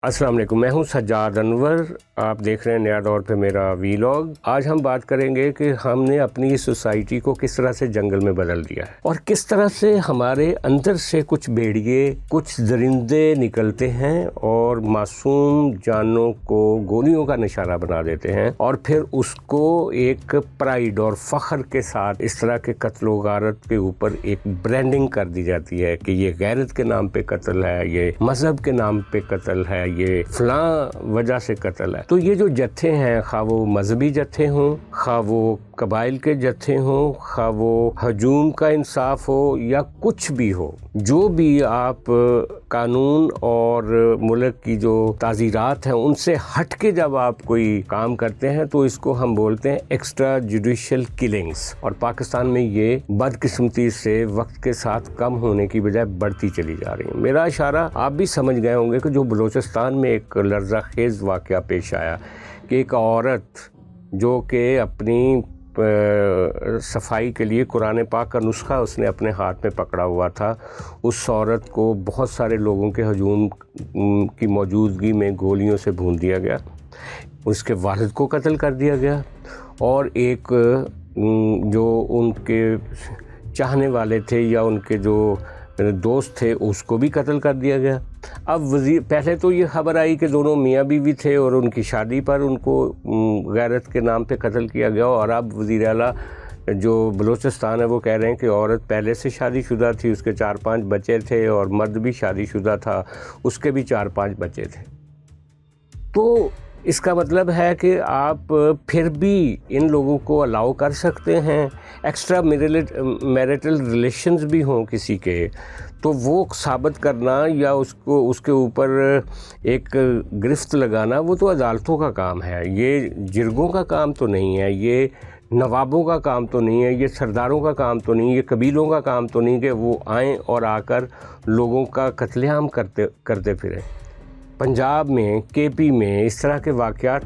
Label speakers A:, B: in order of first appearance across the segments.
A: السلام علیکم، میں ہوں سجاد انور، آپ دیکھ رہے ہیں نیا دور پہ میرا ویلاگ۔ آج ہم بات کریں گے کہ ہم نے اپنی سوسائٹی کو کس طرح سے جنگل میں بدل دیا ہے اور کس طرح سے ہمارے اندر سے کچھ بھیڑیے، کچھ درندے نکلتے ہیں اور معصوم جانوں کو گولیوں کا نشانہ بنا دیتے ہیں، اور پھر اس کو ایک پرائیڈ اور فخر کے ساتھ اس طرح کے قتل و غارت کے اوپر ایک برانڈنگ کر دی جاتی ہے کہ یہ غیرت کے نام پہ قتل ہے، یہ مذہب کے نام پہ قتل ہے، یہ فلاں وجہ سے قتل ہے۔ تو یہ جو جتھے ہیں، خواہ وہ مذہبی جتھے ہوں، خواہ وہ قبائل کے جتھے ہوں، خواہ وہ ہجوم کا انصاف ہو یا کچھ بھی ہو، جو بھی آپ قانون اور ملک کی جو تعزیرات ہیں ان سے ہٹ کے جب آپ کوئی کام کرتے ہیں تو اس کو ہم بولتے ہیں ایکسٹرا جوڈیشل کلنگز، اور پاکستان میں یہ بدقسمتی سے وقت کے ساتھ کم ہونے کی بجائے بڑھتی چلی جا رہی ہے۔ میرا اشارہ آپ بھی سمجھ گئے ہوں گے کہ جو بلوچستان میں ایک لرزہ خیز واقعہ پیش آیا کہ ایک عورت جو کہ اپنی صفائی کے لیے قرآن پاک کا نسخہ اس نے اپنے ہاتھ میں پکڑا ہوا تھا، اس عورت کو بہت سارے لوگوں کے ہجوم کی موجودگی میں گولیوں سے بھون دیا گیا، اس کے والد کو قتل کر دیا گیا، اور ایک جو ان کے چاہنے والے تھے یا ان کے جو دوست تھے اس کو بھی قتل کر دیا گیا۔ اب پہلے تو یہ خبر آئی کہ دونوں میاں بیوی تھے اور ان کی شادی پر ان کو غیرت کے نام پہ قتل کیا گیا، اور اب وزیر اعلیٰ جو بلوچستان ہے وہ کہہ رہے ہیں کہ عورت پہلے سے شادی شدہ تھی، اس کے 4-5 بچے تھے، اور مرد بھی شادی شدہ تھا، اس کے بھی 4-5 بچے تھے۔ تو اس کا مطلب ہے کہ آپ پھر بھی ان لوگوں کو الاؤ کر سکتے ہیں، ایکسٹرا میریٹل ریلیشنز بھی ہوں کسی کے، تو وہ ثابت کرنا یا اس کے اوپر ایک گرفت لگانا وہ تو عدالتوں کا کام ہے، یہ جرگوں کا کام تو نہیں ہے، یہ نوابوں کا کام تو نہیں ہے، یہ سرداروں کا کام تو نہیں، یہ قبیلوں کا کام تو نہیں کہ وہ آئیں اور آ کر لوگوں کا قتل عام کرتے پھریں۔ پنجاب میں، کے پی میں اس طرح کے واقعات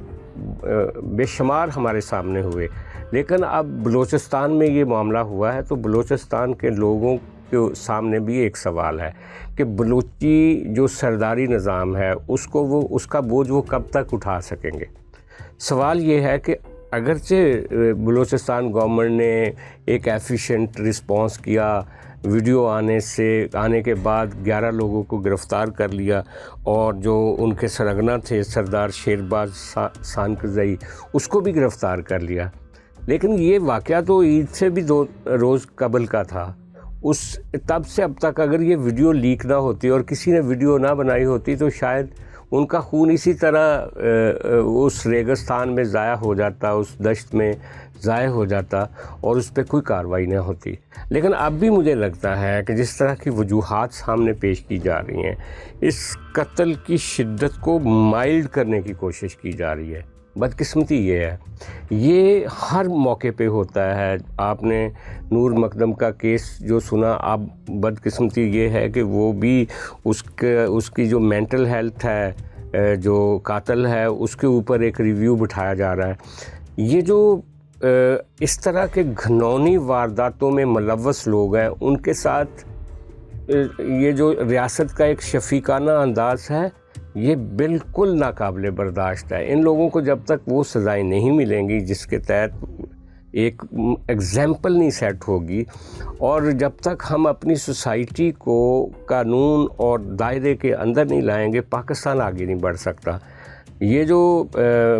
A: بے شمار ہمارے سامنے ہوئے، لیکن اب بلوچستان میں یہ معاملہ ہوا ہے تو بلوچستان کے لوگوں کے سامنے بھی ایک سوال ہے کہ بلوچی جو سرداری نظام ہے اس کا بوجھ وہ کب تک اٹھا سکیں گے۔ سوال یہ ہے کہ اگرچہ بلوچستان گورنمنٹ نے ایک ایفیشینٹ رسپانس کیا، ویڈیو آنے کے بعد 11 لوگوں کو گرفتار کر لیا، اور جو ان کے سرغنہ تھے سردار شیرباز سانکزئی اس کو بھی گرفتار کر لیا، لیکن یہ واقعہ تو عید سے بھی 2 روز قبل کا تھا۔ تب سے اب تک اگر یہ ویڈیو لیک نہ ہوتی اور کسی نے ویڈیو نہ بنائی ہوتی تو شاید ان کا خون اسی طرح اس ریگستان میں ضائع ہو جاتا، اس دشت میں ضائع ہو جاتا، اور اس پہ کوئی کارروائی نہ ہوتی۔ لیکن اب بھی مجھے لگتا ہے کہ جس طرح کی وجوہات سامنے پیش کی جا رہی ہیں، اس قتل کی شدت کو مائلڈ کرنے کی کوشش کی جا رہی ہے۔ بدقسمتی یہ ہے، یہ ہر موقع پہ ہوتا ہے۔ آپ نے نور مقدم کا کیس جو سنا، اب بدقسمتی یہ ہے کہ وہ بھی اس کی جو مینٹل ہیلتھ ہے، جو قاتل ہے، اس کے اوپر ایک ریویو بٹھایا جا رہا ہے۔ یہ جو اس طرح کے گھنونی وارداتوں میں ملوث لوگ ہیں، ان کے ساتھ یہ جو ریاست کا ایک شفیقانہ انداز ہے، یہ بالکل ناقابل برداشت ہے۔ ان لوگوں کو جب تک وہ سزائیں نہیں ملیں گی جس کے تحت ایک ایگزامپل نہیں سیٹ ہوگی، اور جب تک ہم اپنی سوسائٹی کو قانون اور دائرے کے اندر نہیں لائیں گے، پاکستان آگے نہیں بڑھ سکتا۔ یہ جو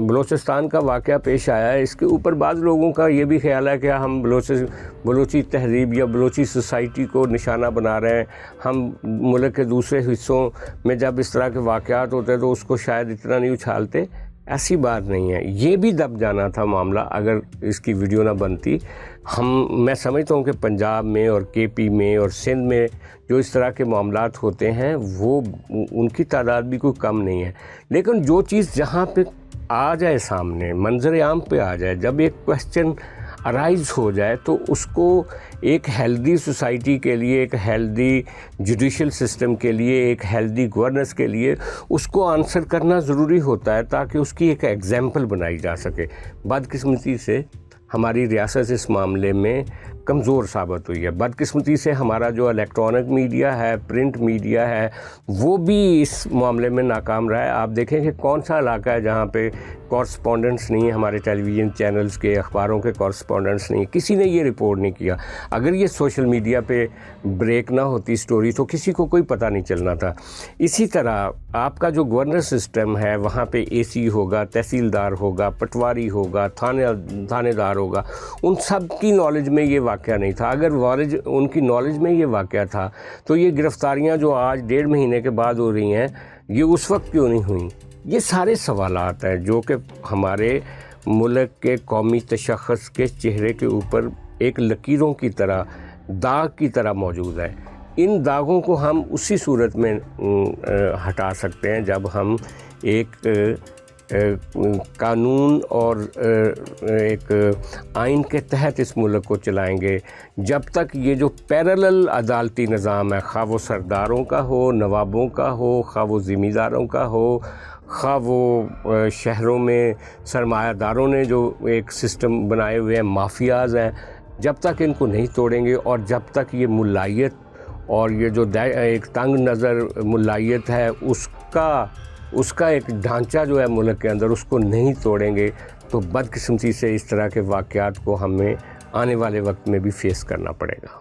A: بلوچستان کا واقعہ پیش آیا ہے، اس کے اوپر بعض لوگوں کا یہ بھی خیال ہے کہ ہم بلوچی تہذیب یا بلوچی سوسائٹی کو نشانہ بنا رہے ہیں۔ ہم ملک کے دوسرے حصوں میں جب اس طرح کے واقعات ہوتے ہیں تو اس کو شاید اتنا نہیں اچھالتے۔ ایسی بات نہیں ہے، یہ بھی دب جانا تھا معاملہ اگر اس کی ویڈیو نہ بنتی۔ میں سمجھتا ہوں کہ پنجاب میں اور کے پی میں اور سندھ میں جو اس طرح کے معاملات ہوتے ہیں وہ ان کی تعداد بھی کوئی کم نہیں ہے، لیکن جو چیز جہاں پہ آ جائے سامنے، منظر عام پہ آ جائے، جب ایک کویسچن ارائز ہو جائے تو اس کو ایک ہیلدی سوسائٹی کے لیے، ایک ہیلدی جوڈیشل سسٹم کے لیے، ایک ہیلدی گورننس کے لیے اس کو آنسر کرنا ضروری ہوتا ہے تاکہ اس کی ایک ایگزامپل بنائی جا سکے۔ بدقسمتی سے ہماری ریاست اس معاملے میں کمزور ثابت ہوئی ہے۔ بدقسمتی سے ہمارا جو الیکٹرانک میڈیا ہے، پرنٹ میڈیا ہے، وہ بھی اس معاملے میں ناکام رہا ہے۔ آپ دیکھیں کہ کون سا علاقہ ہے جہاں پہ کورسپونڈنٹس نہیں ہیں، ہمارے ٹیلی ویژن چینلز کے، اخباروں کے کورسپونڈنٹس نہیں ہیں، کسی نے یہ رپورٹ نہیں کیا۔ اگر یہ سوشل میڈیا پہ بریک نہ ہوتی سٹوری تو کسی کو کوئی پتہ نہیں چلنا تھا۔ اسی طرح آپ کا جو گورنر سسٹم ہے، وہاں پہ اے سی ہوگا، تحصیلدار ہوگا، پٹواری ہوگا، تھانے دار ہوگا، ان سب کی نالج میں یہ واقعہ نہیں تھا۔ اگر ان کی نالج میں یہ واقعہ تھا تو یہ گرفتاریاں جو آج 1.5 مہینے کے بعد ہو رہی ہیں، یہ اس وقت کیوں نہیں ہوئیں؟ یہ سارے سوالات ہیں جو کہ ہمارے ملک کے قومی تشخص کے چہرے کے اوپر ایک لکیروں کی طرح، داغ کی طرح موجود ہے۔ ان داغوں کو ہم اسی صورت میں ہٹا سکتے ہیں جب ہم ایک قانون اور ایک آئین کے تحت اس ملک کو چلائیں گے۔ جب تک یہ جو پیرالل عدالتی نظام ہے، خواہ وہ سرداروں کا ہو، نوابوں کا ہو، خواہ وہ زمینداروں کا ہو، خواہ وہ شہروں میں سرمایہ داروں نے جو ایک سسٹم بنائے ہوئے ہیں، مافیاز ہیں، جب تک ان کو نہیں توڑیں گے اور جب تک یہ ملائیت اور یہ جو ایک تنگ نظر ملائیت ہے، اس کا ایک ڈھانچہ جو ہے ملک کے اندر، اس کو نہیں توڑیں گے تو بدقسمتی سے اس طرح کے واقعات کو ہمیں آنے والے وقت میں بھی فیس کرنا پڑے گا۔